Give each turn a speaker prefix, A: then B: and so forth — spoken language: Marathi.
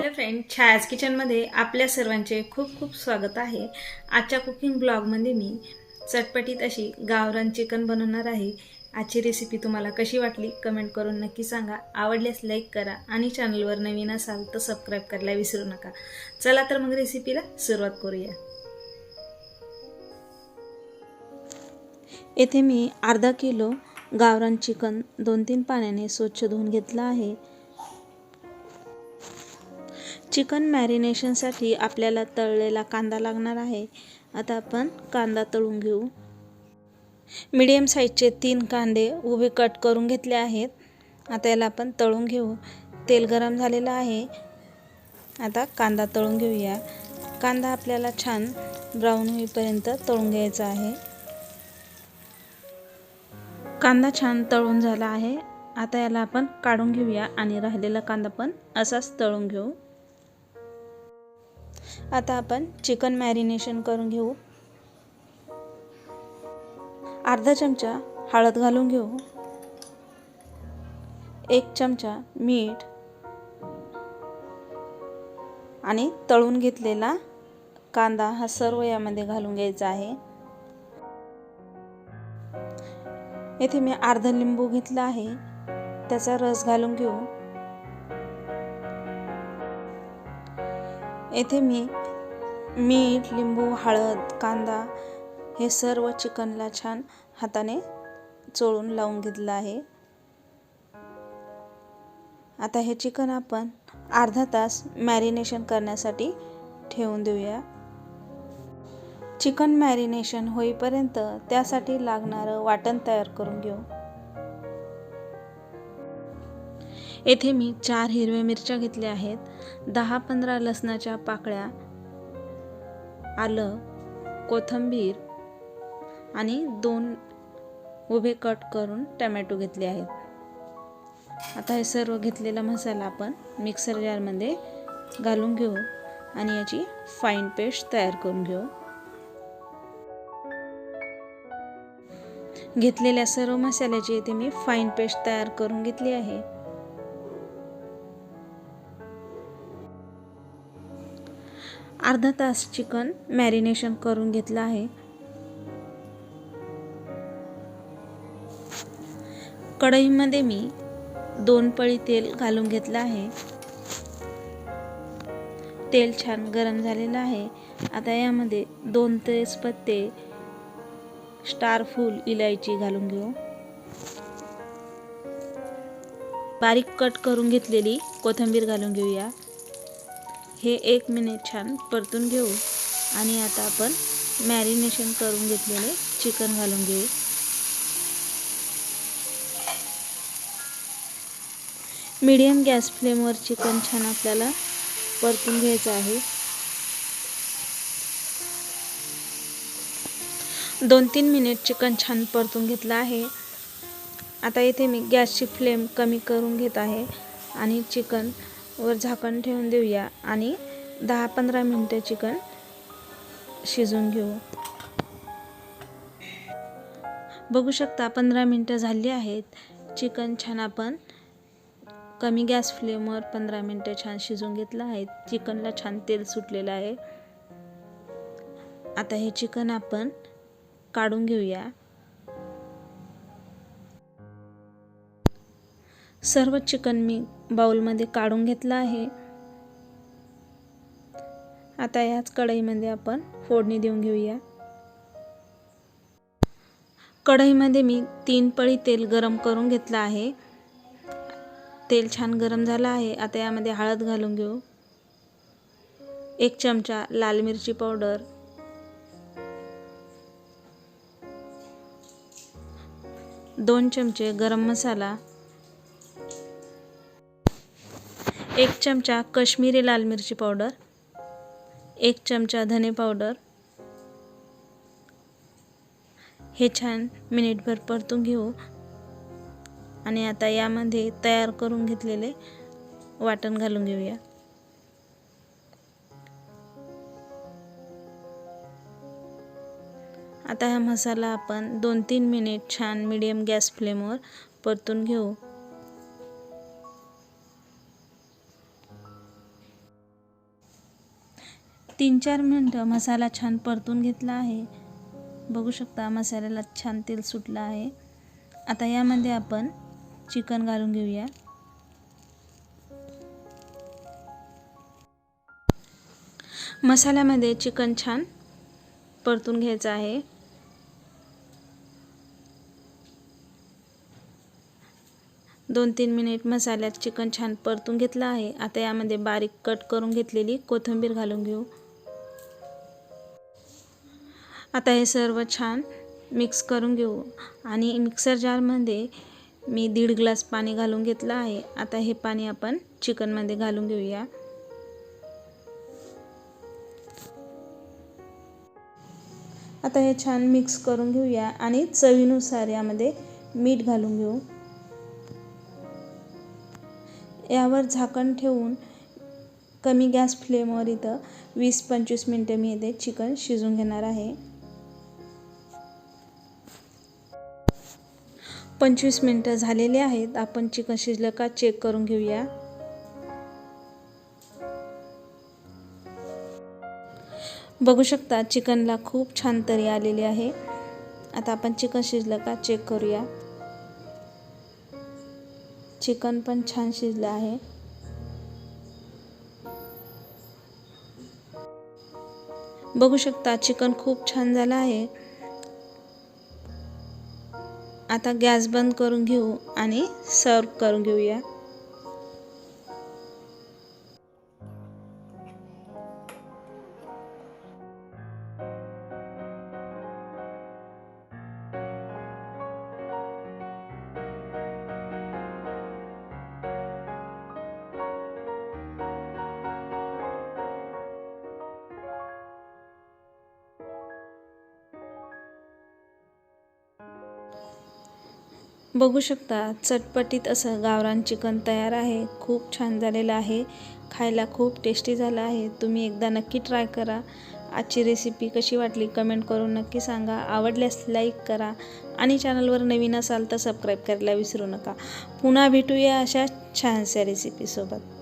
A: हॅलो फ्रेंड, छायाज किचनमध्ये आपल्या सर्वांचे खूप खूप स्वागत आहे। आजच्या कुकिंग ब्लॉगमध्ये मी चटपटीत अशी गावरान चिकन बनवणार आहे। आजची रेसिपी तुम्हाला कशी वाटली कमेंट करून नक्की सांगा। आवडल्यास लाईक करा आणि चॅनलवर नवीन असाल तर सबस्क्राईब करायला विसरू नका। चला तर मग रेसिपीला सुरुवात करूया। येथे मी अर्धा किलो गावरान चिकन 2-3 पाण्याने स्वच्छ धुवून घेतला आहे। चिकन मॅरिनेशनसाठी आपल्याला तळलेला कांदा लागणार आहे। आता आपण कांदा तळून घेऊ। मीडियम साईजचे 3 कांदे उभे कट करून घेतले आहेत। आता याला आपण तळून घेऊ। तेल गरम झालेलं आहे। आता कांदा तळून घेऊया। कांदा आपल्याला छान ब्राऊन होईपर्यंत तळून घ्यायचा आहे। कांदा छान तळून झाला आहे। आता याला आपण काढून घेऊया आणि राहिलेला कांदा पण असाच तळून घेऊ। आता आपण चिकन मॅरिनेशन करून घेऊ। अर्धा चमचा हळद घालून घेऊ, 1 चमचा मीठ आणि तळून घेतलेला कांदा हा सर्व यामध्ये घालून घ्यायचा आहे। येथे मी अर्धा लिंबू घेतला आहे, त्याचा रस घालून घेऊ। येथे मी मीठ, लिंबू, हळद, कांदा हे सर्व चिकनला छान हाताने चोळून लावून घेतलं आहे। आता हे चिकन आपण अर्धा तास मॅरिनेशन करण्यासाठी ठेवून देऊया। चिकन मॅरिनेशन होईपर्यंत त्यासाठी लागणारं वाटण तयार करून घेऊ। येथे मी 4 हिरव्या मिरच्या घेतल्या आहेत, 10-15 लसणाच्या पाकळ्या, आलं, कोथिंबीर आणि 2 उभे कट करून टोमॅटो घेतले आहेत। आता हे सर्व घेतलेला मसाला आपण मिक्सर जारमध्ये घालून घेऊ आणि याची फाईन पेस्ट तयार करून घेऊ। घेतलेल्या सर्व मसाल्याची इथे मी फाईन पेस्ट तयार करून घेतली आहे। अर्धा तास चिकन मॅरिनेशन करून घेतलं आहे। कढईमध्ये मी 2 पळी तेल घालून घेतलं आहे। तेल छान गरम झालेलं आहे। आता यामध्ये 2 तेजपत्ते, स्टार फूल इलायची घालून घेऊ। बारीक कट करून घेतलेली कोथिंबीर घालून घेऊया। हे 1 मिनिट छान परतून घेऊ आणि आता आपण मॅरिनेशन करून घेतलेले चिकन घालून घेऊ। मीडियम गॅस फ्लेमवर चिकन छान आपल्याला परतून घ्यायचं आहे। 2-3 मिनिट चिकन छान परतून घेतलं आहे। आता इथे मी गॅसची फ्लेम कमी करून घेत आहे आणि चिकन वर झाकण ठेवून देऊया आणि 10-15 मिनिटे चिकन शिजून घेऊ। बघू शकता 15 मिनिटे झाली आहेत। चिकन छान आपण कमी गॅस फ्लेमवर 15 मिनिटे छान शिजून घेतलं आहे। चिकनला छान तेल सुटलेलं आहे। आता हे चिकन आपण काढून घेऊया। सर्व चिकन मी बाउलमध्ये काढून घेतलं आहे। आता याच कढईमध्ये आपण फोडणी देऊन घेऊया। कढईमध्ये मी 3 पळी तेल गरम करून घेतलं आहे। तेल छान गरम झालं आहे। आता यामध्ये हळद घालून घेऊ, 1 चमचा लाल मिरची पावडर, 2 चमचे गरम मसाला, 1 चमचा काश्मीरी लाल मिरची पावडर, 1 चमचा धने पावडर। हे छान मिनिटभर परतून घेऊ आणि आता यामध्ये तयार करून घेतलेले वाटण घालून घेऊया। आता हा मसाला आपण 2-3 मिनिट छान मीडियम गॅस फ्लेमवर परतून घेऊ। 3-4 मिनटं मसाला छान परतून घेतला आहे. बघू शकता मसाल्याला छान तेल सुटलं आहे. आता यामध्ये आपण चिकन घालून घेऊया. मसाल्यामध्ये चिकन छान परतून घ्यायचं आहे. दोन 3 मिनिट मसाल्यात चिकन छान परतून घेतलं आहे. आता यामध्ये बारीक कट करून घेतलेली कोथिंबीर घालून घेऊ. आता हे सर्व छान मिक्स करून घेऊ आणि मिक्सर जारमध्ये मी 1.5 ग्लास पाणी घालून घेतलं आहे. आता हे पाणी आपण चिकनमध्ये घालून घेऊया. आता हे छान मिक्स करून घेऊया आणि चवीनुसार यामध्ये मीठ घालून घेऊ. यावर झाकण ठेवून कमी गॅस फ्लेमवर इथं 20-25 मिनिटं मी इथे चिकन शिजवून घेणार आहे. 25 मिनिटं झालेली आहेत. आपण चिकन शिजलं का चेक करून घेऊया. बघू शकता चिकनला खूप छान तरी आलेली आहे. आता आपण चिकन शिजलं का चेक करूया. चिकन पण छान शिजलं आहे. बघू शकता चिकन खूप छान झालं आहे. आता गॅस बंद करून घेऊ आणि सर्व करून घेऊया. बघू शकता चटपटीत असं गावरान चिकन तयार आहे. खूप छान झालेलं आहे. खायला खूप टेस्टी झालं आहे. तुम्ही एकदा नक्की ट्राय करा. आजची रेसिपी कशी वाटली कमेंट करून नक्की सांगा. आवडल्यास लाईक करा आणि चॅनलवर नवीन असाल तर सबस्क्राईब करायला विसरू नका. पुन्हा भेटूया अशा छानशा रेसिपीसोबत.